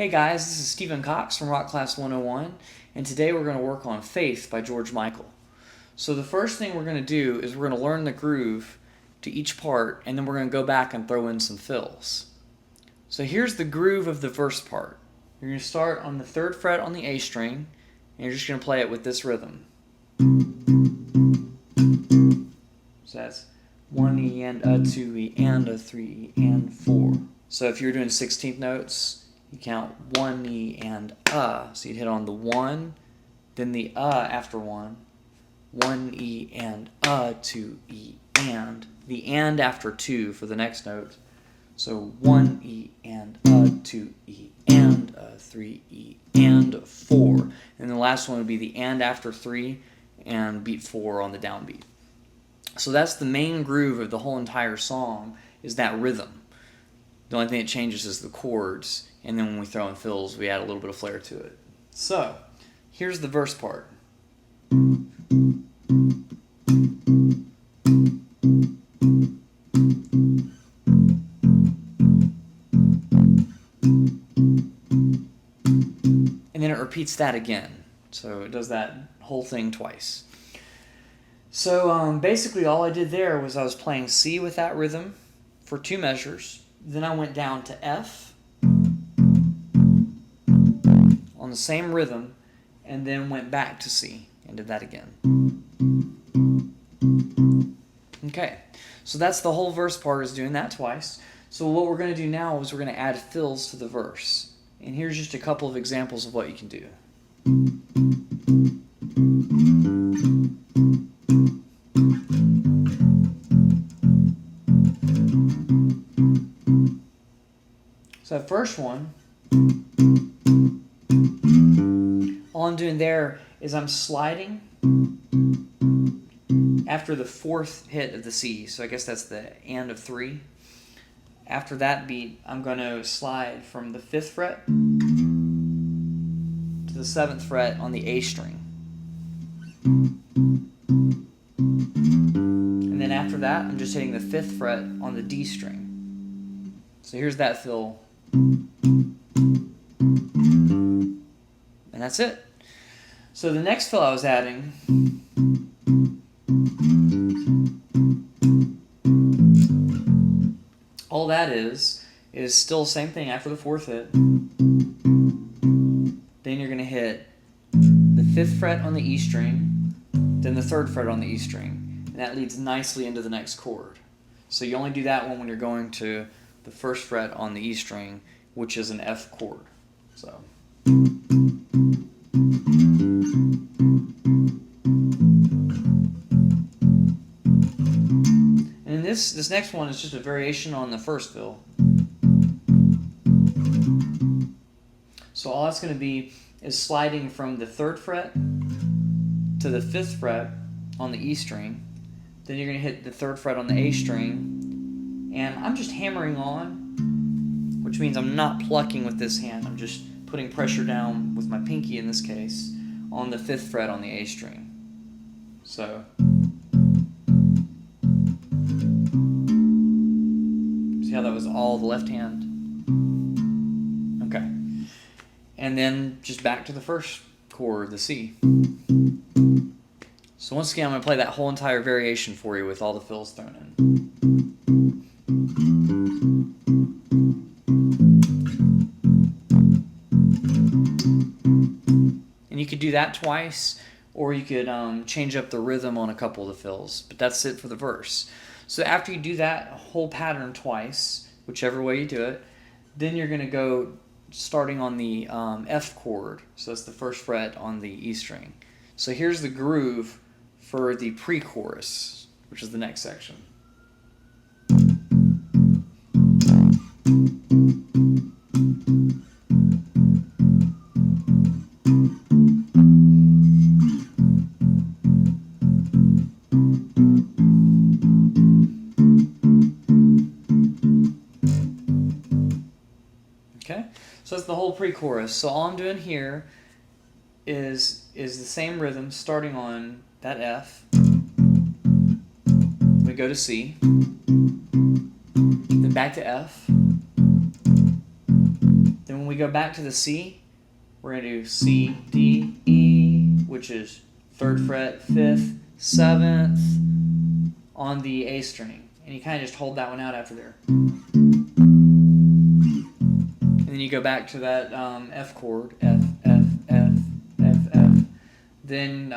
Hey guys, this is Stephen Cox from Rock Class 101, and today we're going to work on Faith by George Michael. So the first thing we're going to do is we're going to learn the groove to each part, and then we're going to go back and throw in some fills. So here's the groove of the verse part. You're going to start on the 3rd fret on the A string, and you're just going to play it with this rhythm. So that's 1 E and a 2 E and a 3 E and 4. So if you're doing 16th notes, you count 1 E and so you'd hit on the 1, then the after 1 E and 2 E and, the and after 2 for the next note. So 1 E and 2 E and 3 E and 4. And the last one would be the and after 3 and beat 4 on the downbeat. So that's the main groove of the whole entire song, is that rhythm. The only thing that changes is the chords, and then when we throw in fills, we add a little bit of flair to it. So, here's the verse part. And then it repeats that again. So it does that whole thing twice. So basically all I did there was I was playing C with that rhythm for 2 measures. Then I went down to F on the same rhythm, and then went back to C and did that again. Okay, so that's the whole verse part, is doing that twice. So what we're going to do now is we're going to add fills to the verse. And here's just a couple of examples of what you can do. So that first one, all I'm doing there is I'm sliding after the 4th hit of the C. So I guess that's the and of 3. After that beat, I'm going to slide from the 5th fret to the 7th fret on the A string. And then after that, I'm just hitting the 5th fret on the D string. So here's that fill. And that's it. So the next fill I was adding all that is still the same thing after the 4th hit. Then you're going to hit the 5th fret on the E string, then the 3rd fret on the E string, and that leads nicely into the next chord. So you only do that one when you're going to the 1st fret on the E string, which is an F chord. So. And this next one is just a variation on the first fill. So all it's going to be is sliding from the 3rd fret to the 5th fret on the E string. Then you're going to hit the 3rd fret on the A string. And I'm just hammering on, which means I'm not plucking with this hand. I'm just putting pressure down with my pinky, in this case, on the 5th fret on the A string. So. See how that was all the left hand? Okay. And then just back to the first chord, the C. So once again, I'm going to play that whole entire variation for you with all the fills thrown in. And you could do that twice, or you could change up the rhythm on a couple of the fills. But that's it for the verse. So after you do that whole pattern twice, whichever way you do it, then you're going to go starting on the F chord. So that's the 1st fret on the E string. So here's the groove for the pre-chorus, which is the next section. Okay, so that's the whole pre-chorus. So all I'm doing here is the same rhythm, starting on that F. We go to C, then back to F, Then when we go back to the C, we're going to do C, D, E, which is 3rd fret, 5th, 7th on the A string. And you kind of just hold that one out after there. And then you go back to that F chord, F, F, F, F, F. Then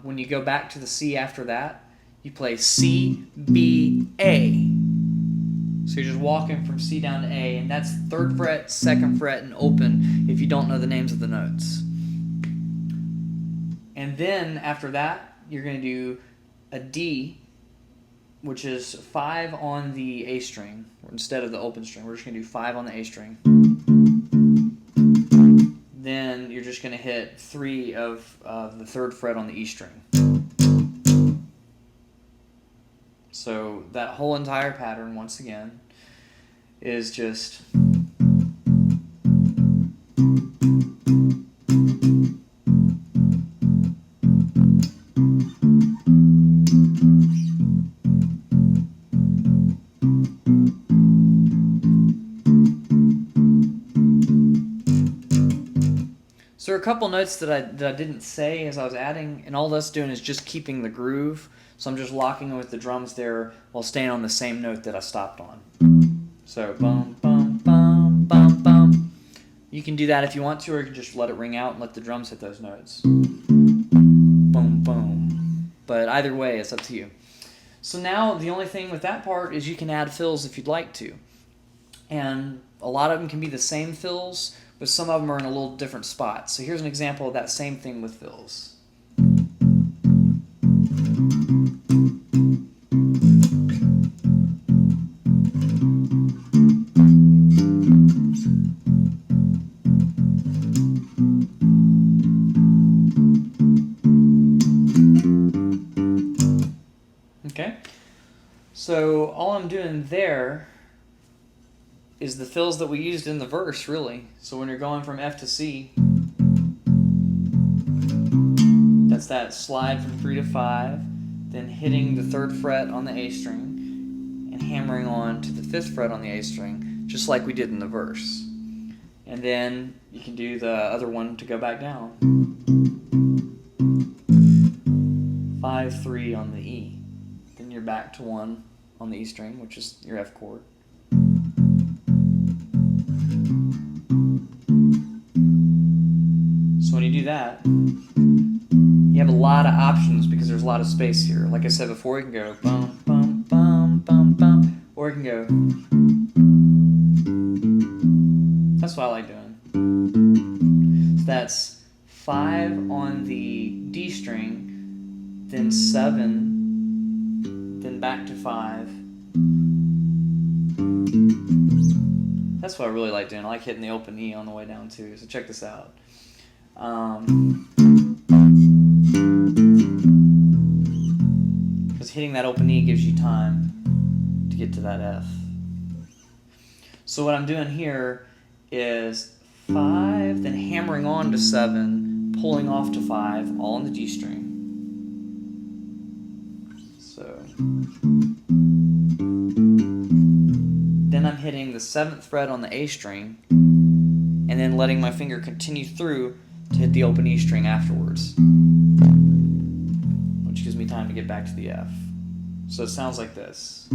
when you go back to the C after that, you play C, B, A. So you're just walking from C down to A, and that's 3rd fret, 2nd fret, and open if you don't know the names of the notes. And then after that, you're going to do a D, which is 5 on the A string instead of the open string. We're just going to do 5 on the A string. Then you're just going to hit 3 of the 3rd fret on the E string. So that whole entire pattern, once again, is just... So there are a couple notes that I didn't say as I was adding, and all that's doing is just keeping the groove. So I'm just locking with the drums there while staying on the same note that I stopped on. So bum, bum, bum, bum, bum. You can do that if you want to, or you can just let it ring out and let the drums hit those notes. Boom, boom. But either way, it's up to you. So now the only thing with that part is you can add fills if you'd like to. And a lot of them can be the same fills, but some of them are in a little different spots. So here's an example of that same thing with fills. Okay, so all I'm doing there is the fills that we used in the verse, really. So when you're going from F to C, that's that slide from 3 to 5, then hitting the 3rd fret on the A string, and hammering on to the 5th fret on the A string, just like we did in the verse. And then you can do the other one to go back down. 5, 3 on the E. Then you're back to 1 on the E string, which is your F chord. So when you do that, you have a lot of options because there's a lot of space here. Like I said before, you can go bum, bum, bum, bum, bum, or you can go... That's what I like doing. So that's 5 on the D string, then 7, then back to 5. That's what I really like doing. I like hitting the open E on the way down too. So check this out. Because hitting that open E gives you time to get to that F. So what I'm doing here is 5, then hammering on to 7, pulling off to 5, all on the G string. So then I'm hitting the 7th fret on the A string, and then letting my finger continue through to hit the open E string afterwards, which gives me time to get back to the F. So it sounds like this.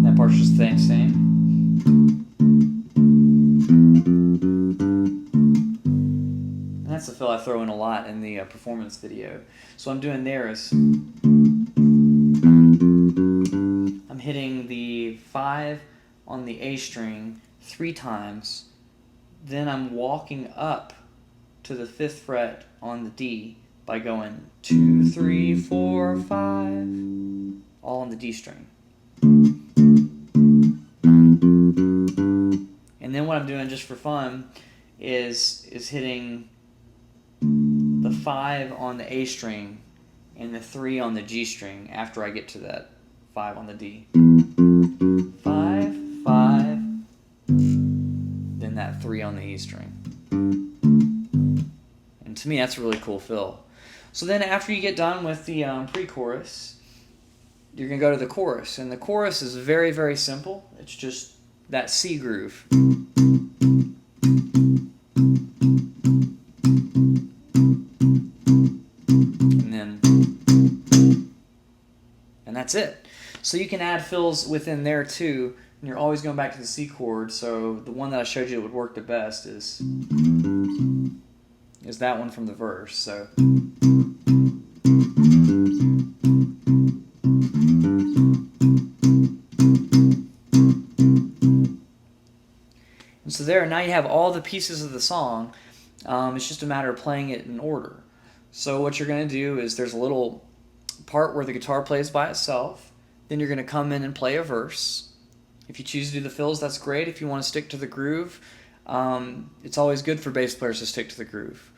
That part's just the same. And that's a fill I throw in a lot in the performance video. So what I'm doing there is I'm hitting the 5 on the A string 3 times, then I'm walking up to the 5th fret on the D by going 2, 3, 4, 5, all on the D string. And then what I'm doing just for fun is hitting the 5 on the A string and the 3 on the G string after I get to that 5 on the D. 5, 5, then that 3 on the E string. And to me, that's a really cool fill. So then after you get done with the pre-chorus, you're going to go to the chorus. And the chorus is very, very simple. It's just that C groove. And that's it. So you can add fills within there too, and you're always going back to the C chord. So the one that I showed you that would work the best is that one from the verse. So and so there, now you have all the pieces of the song. It's just a matter of playing it in order. So what you're going to do is there's a little part where the guitar plays by itself. Then you're going to come in and play a verse. If you choose to do the fills, that's great. If you want to stick to the groove, it's always good for bass players to stick to the groove.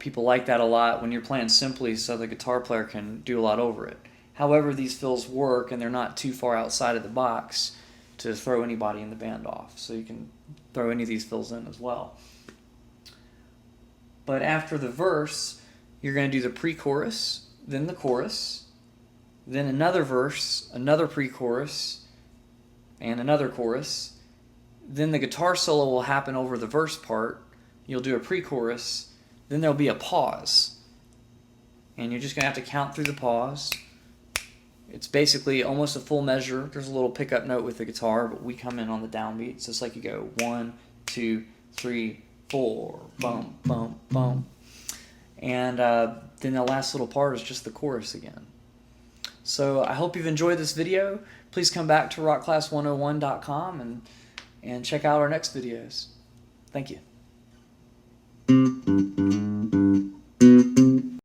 People like that a lot when you're playing simply, so the guitar player can do a lot over it. However, these fills work, and they're not too far outside of the box to throw anybody in the band off. So you can throw any of these fills in as well. But after the verse, you're going to do the pre-chorus, then the chorus, then another verse, another pre-chorus, and another chorus. Then the guitar solo will happen over the verse part. You'll do a pre-chorus. Then there'll be a pause. And you're just going to have to count through the pause. It's basically almost a full measure. There's a little pickup note with the guitar, but we come in on the downbeat. So it's like you go 1, 2, 3, 4, boom, boom, boom. And then the last little part is just the chorus again. So I hope you've enjoyed this video. Please come back to rockclass101.com and check out our next videos. Thank you.